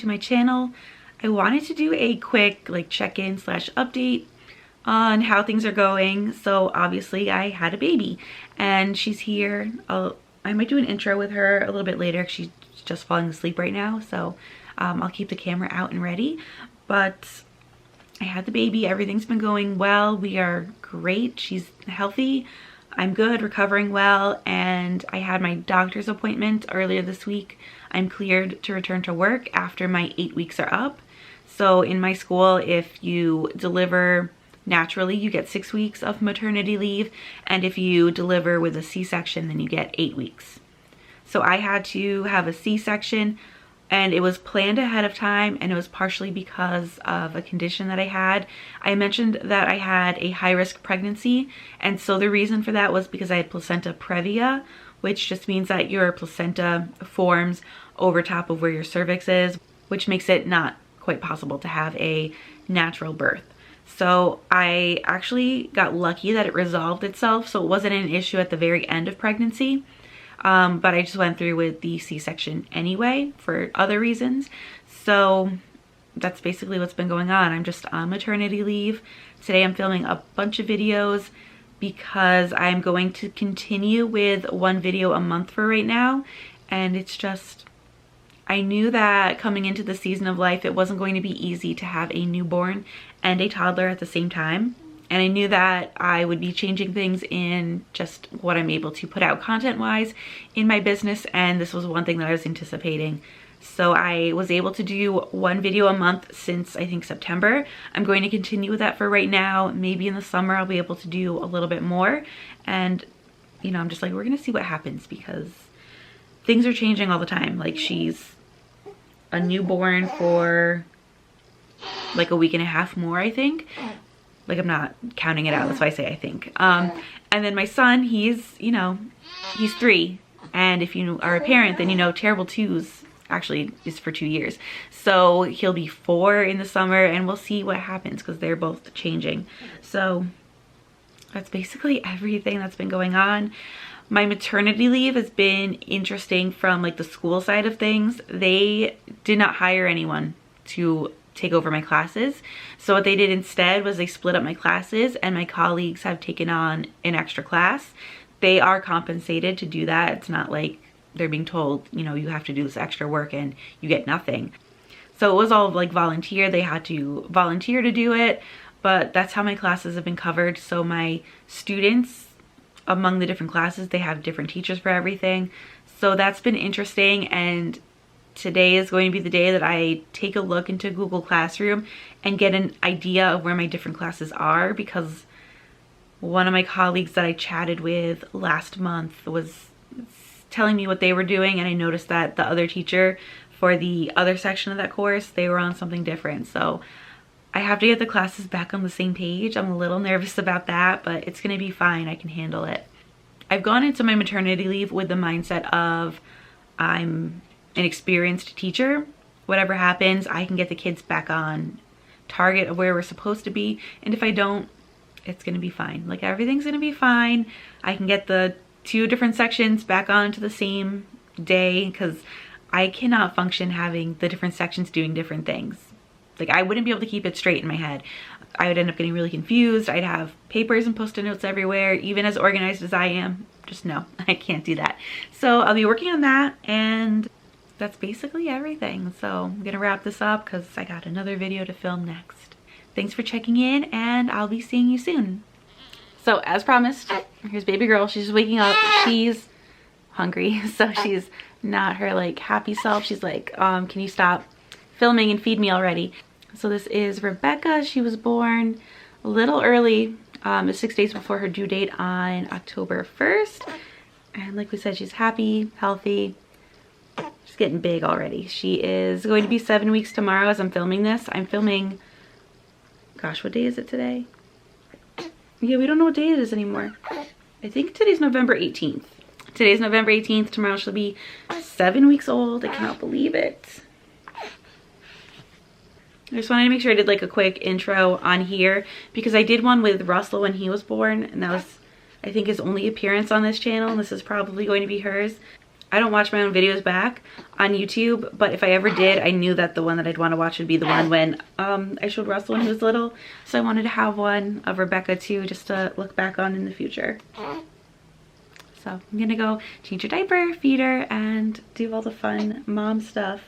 to my channel. I wanted to do a quick like check-in slash update on how things are going. So obviously I had a baby and she's here. I might do an intro with her a little bit later. She's just falling asleep right now, so I'll keep the camera out and ready. But I had the baby, everything's been going well. We are great, she's healthy, I'm good, recovering well, and I had my doctor's appointment earlier this week. I'm cleared to return to work after my 8 weeks are up. So in my school, if you deliver naturally, you get 6 weeks of maternity leave, and if you deliver with a C-section, then you get 8 weeks. So I had to have a C-section, and it was planned ahead of time, and it was partially because of a condition that I had. I mentioned that I had a high-risk pregnancy, and so the reason for that was because I had placenta previa, which just means that your placenta forms over top of where your cervix is, which makes it not quite possible to have a natural birth. So I actually got lucky that it resolved itself, so it wasn't an issue at the very end of pregnancy. But I just went through with the C-section anyway for other reasons. So that's basically what's been going on. I'm just on maternity leave. Today I'm filming a bunch of videos because I'm going to continue with one video a month for right now. And it's just, I knew that coming into the season of life, it wasn't going to be easy to have a newborn and a toddler at the same time. And I knew that I would be changing things in just what I'm able to put out content-wise in my business, and this was one thing that I was anticipating. So I was able to do one video a month since I think September. I'm going to continue with that for right now. Maybe in the summer I'll be able to do a little bit more. And, you know, I'm just like, we're gonna see what happens because things are changing all the time. Like, she's a newborn for like a week and a half more, I think. Like, I'm not counting it out, that's why I say I think. And then my son, he's, you know, he's 3. And if you are a parent, then you know terrible twos actually is for 2 years. So he'll be 4 in the summer, and we'll see what happens because they're both changing. So that's basically everything that's been going on. My maternity leave has been interesting from like the school side of things. They did not hire anyone to take over my classes. So what they did instead was they split up my classes, and my colleagues have taken on an extra class. They are compensated to do that. It's not like they're being told, you know, you have to do this extra work and you get nothing. So it was all like volunteer. They had to volunteer to do it, but that's how my classes have been covered. So my students, among the different classes, they have different teachers for everything. So that's been interesting, and today is going to be the day that I take a look into Google Classroom and get an idea of where my different classes are, because one of my colleagues that I chatted with last month was telling me what they were doing, and I noticed that the other teacher for the other section of that course, they were on something different. So I have to get the classes back on the same page. I'm a little nervous about that, but it's gonna be fine. I can handle it. I've gone into my maternity leave with the mindset of I'm an experienced teacher. Whatever happens, I can get the kids back on target of where we're supposed to be. And if I don't, it's gonna be fine. Like, everything's gonna be fine. I can get the 2 different sections back onto the same day, because I cannot function having the different sections doing different things. Like, I wouldn't be able to keep it straight in my head. I would end up getting really confused. I'd have papers and post-it notes everywhere, even as organized as I am. Just no, I can't do that. So I'll be working on that, and that's basically everything. So I'm gonna wrap this up because I got another video to film next. Thanks for checking in, and I'll be seeing you soon. So as promised, here's baby girl. She's just waking up. She's hungry, so she's not her like happy self. She's like, can you stop filming and feed me already? So this is Rebecca. She was born a little early, 6 days before her due date on October 1st. And like we said, she's happy, healthy. She's getting big already. She is going to be 7 weeks tomorrow as I'm filming this. I'm filming, gosh, what day is it today? Yeah, we don't know what day it is anymore. I think today's November 18th. Today's November 18th. Tomorrow she'll be 7 weeks old. I cannot believe it. I just wanted to make sure I did like a quick intro on here because I did one with Russell when he was born, and that was, I think, his only appearance on this channel, and this is probably going to be hers. I don't watch my own videos back on YouTube, but if I ever did, I knew that the one that I'd want to watch would be the one when I showed Russell when he was little. So I wanted to have one of Rebecca too, just to look back on in the future. So I'm gonna go change her diaper, feed her, and do all the fun mom stuff.